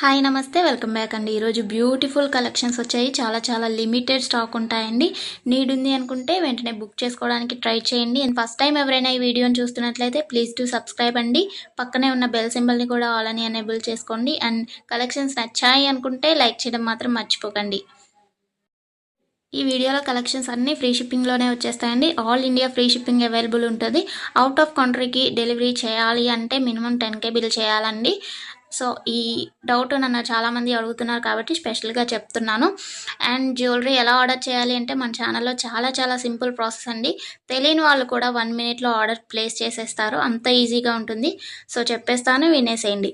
Hi నమస్తే welcome back అండి. ఈరోజు బ్యూటిఫుల్ కలెక్షన్స్ వచ్చాయి. చాలా లిమిటెడ్ స్టాక్ ఉంటాయండి. నీడ్ ఉంది అనుకుంటే వెంటనే బుక్ చేసుకోవడానికి ట్రై చేయండి. అండ్ ఫస్ట్ టైం ఎవరైనా ఈ వీడియోని చూస్తున్నట్లయితే ప్లీజ్ టు సబ్స్క్రైబ్ అండి. పక్కనే ఉన్న బెల్ సింబల్ని కూడా ఆల్ అని ఎనేబుల్ చేసుకోండి. అండ్ కలెక్షన్స్ నచ్చాయి అనుకుంటే లైక్ చేయడం మాత్రం మర్చిపోకండి. ఈ వీడియోలో కలెక్షన్స్ అన్నీ ఫ్రీ షిప్పింగ్లోనే వచ్చేస్తాయండి. All India free shipping available ఉంటుంది. అవుట్ ఆఫ్ కంట్రీకి డెలివరీ చేయాలి అంటే మినిమం 10K బిల్ చేయాలండి. సో ఈ డౌట్ నన్ను చాలామంది అడుగుతున్నారు కాబట్టి స్పెషల్గా చెప్తున్నాను. అండ్ జ్యువెలరీ ఎలా ఆర్డర్ చేయాలి అంటే మన ఛానల్లో చాలా సింపుల్ ప్రాసెస్ అండి. తెలియని వాళ్ళు కూడా 1 మినిట్లో ఆర్డర్ ప్లేస్ చేసేస్తారు. అంత ఈజీగా ఉంటుంది. సో చెప్పేస్తాను, వినేసేయండి.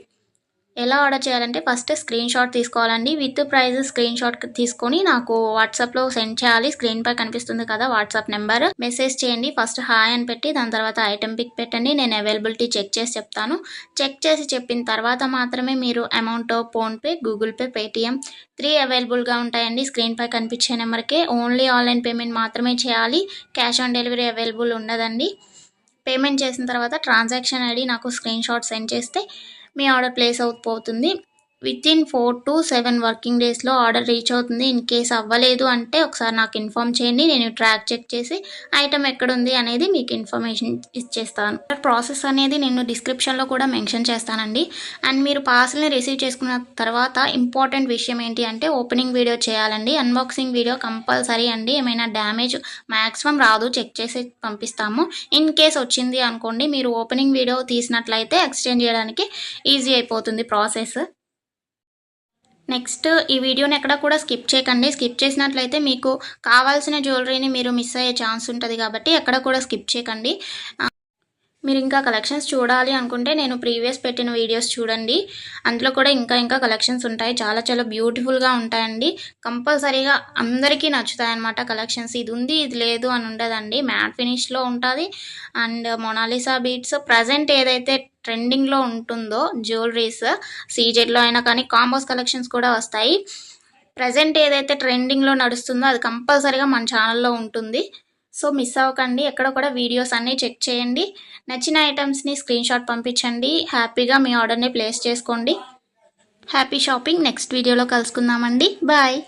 ఎలా ఆర్డర్ చేయాలంటే ఫస్ట్ స్క్రీన్ షాట్ తీసుకోవాలండి. విత్ ప్రైస్ స్క్రీన్ షాట్ తీసుకొని నాకు వాట్సాప్లో సెండ్ చేయాలి. స్క్రీన్ పై కనిపిస్తుంది కదా వాట్సాప్ నెంబర్, మెసేజ్ చేయండి. ఫస్ట్ హాయ్ అని పెట్టి దాని తర్వాత ఐటెం పిక్ పెట్టండి. నేను అవైలబిలిటీ చెక్ చేసి చెప్తాను. చెక్ చేసి చెప్పిన తర్వాత మాత్రమే మీరు amount PhonePe, Google pay, Paytm 3 అవైలబుల్గా ఉంటాయండి. స్క్రీన్ పై కనిపించే నెంబర్కే ఓన్లీ ఆన్లైన్ పేమెంట్ మాత్రమే చేయాలి. క్యాష్ ఆన్ డెలివరీ అవైలబుల్ ఉండదండి. పేమెంట్ చేసిన తర్వాత ట్రాన్సాక్షన్ ఐడి నాకు స్క్రీన్ షాట్ సెండ్ చేస్తే మీ ఆర్డర్ ప్లేస్ అవుతుంది. వితిన్ 4 to 7 వర్కింగ్ డేస్లో ఆర్డర్ రీచ్ అవుతుంది. ఇన్ కేస్ అవ్వలేదు అంటే ఒకసారి నాకు ఇన్ఫామ్ చేయండి. నేను ట్రాక్ చెక్ చేసి ఐటమ్ ఎక్కడుంది అనేది మీకు ఇన్ఫర్మేషన్ ఇచ్చేస్తాను. ప్రాసెస్ అనేది నేను డిస్క్రిప్షన్లో కూడా మెన్షన్ చేస్తానండి. అండ్ మీరు పార్సల్ని రిసీవ్ చేసుకున్న తర్వాత ఇంపార్టెంట్ విషయం ఏంటి అంటే ఓపెనింగ్ వీడియో చేయాలండి. అన్బాక్సింగ్ వీడియో కంపల్సరీ అండి. ఏమైనా డ్యామేజ్ మ్యాక్సిమం రాదు, చెక్ చేసి పంపిస్తాము. ఇన్ కేస్ వచ్చింది అనుకోండి, మీరు ఓపెనింగ్ వీడియో తీసినట్లయితే ఎక్స్చేంజ్ చేయడానికి ఈజీ అయిపోతుంది ప్రాసెస్. నెక్స్ట్ ఈ వీడియోని ఎక్కడ కూడా స్కిప్ చేయకండి. స్కిప్ చేసినట్లయితే మీకు కావాల్సిన జ్యువెలరీని మీరు మిస్ అయ్యే ఛాన్స్ ఉంటుంది కాబట్టి ఎక్కడ కూడా స్కిప్ చేయకండి. మీరు ఇంకా కలెక్షన్స్ చూడాలి అనుకుంటే నేను ప్రీవియస్ పెట్టిన వీడియోస్ చూడండి. అందులో కూడా ఇంకా కలెక్షన్స్ ఉంటాయి. చాలా బ్యూటిఫుల్గా ఉంటాయండి. కంపల్సరీగా అందరికీ నచ్చుతాయి అన్నమాట కలెక్షన్స్. ఇది ఉంది ఇది లేదు అని ఉండదండి. మ్యాట్ ఫినిష్లో ఉంటుంది. అండ్ మొనాలిసా బీట్స్ ప్రజెంట్ ఏదైతే ట్రెండింగ్లో ఉంటుందో జ్యువెలరీస్ సీజెడ్లో అయినా కానీ కాంబోస్ కలెక్షన్స్ కూడా వస్తాయి. ప్రజెంట్ ఏదైతే ట్రెండింగ్లో నడుస్తుందో అది కంపల్సరీగా మన ఛానల్లో ఉంటుంది. సో మిస్ అవ్వకండి. ఎక్కడ కూడా వీడియోస్ అన్నీ చెక్ చేయండి. నచ్చిన ఐటమ్స్ని స్క్రీన్ షాట్ పంపించండి. హ్యాపీగా మీ ఆర్డర్ని ప్లేస్ చేసుకోండి. Happy shopping. నెక్స్ట్ వీడియోలో కలుసుకుందామండి. బాయ్.